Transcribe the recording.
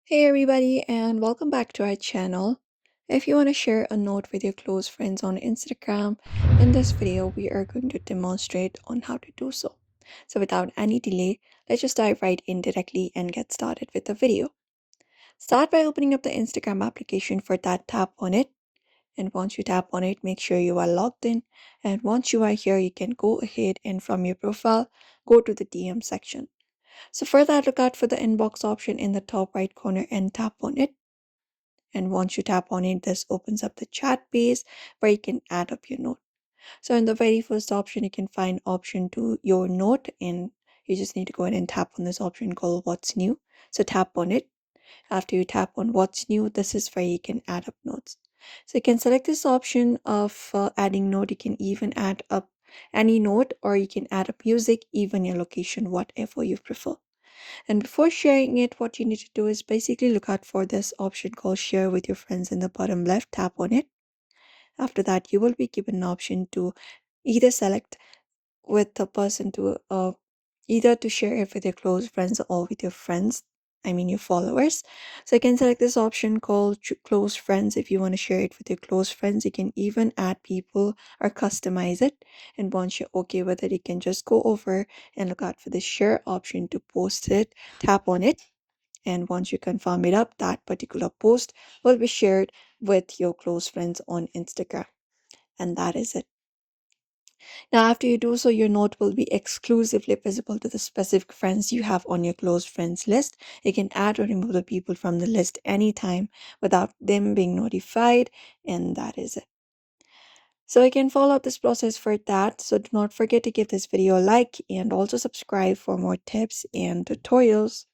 Hey everybody, and welcome back to our channel. If you want to share a note with your close friends on Instagram, in this video we are going to demonstrate on how to do so. So without any delay, let's just dive right in directly and get started with the video. Start by opening up the Instagram application. For that, tap on it. And once you tap on it, make sure you are logged in. And once you are here, you can go ahead and from your profile, go to the DM section. So for that, look out for the inbox option in the top right corner and tap on it. And once you tap on it, this opens up the chat base where you can add up your note. So in the very first option, you can find option to your note, and you just need to go ahead and tap on this option called what's new. So tap on it. After you tap on what's new, this is where you can add up notes. So you can select this option of adding note. You can even add up any note, or you can add up music, even your location, whatever you prefer. And before sharing it, what you need to do is basically look out for this option called share with your friends in the bottom left. Tap on it. After that, you will be given an option to either select with the person to either to share it with your close friends or with your friends. I mean your followers. So you can select this option called close friends. If you want to share it with your close friends, you can even add people or customize it. And once you're okay with it, you can just go over and look out for the share option to post it. Tap on it. And once you confirm it up, that particular post will be shared with your close friends on Instagram. And that is it. Now, after you do so, your note will be exclusively visible to the specific friends you have on your close friends list. You can add or remove the people from the list anytime without them being notified, and that is it. So you can follow up this process for that. So do not forget to give this video a like and also subscribe for more tips and tutorials.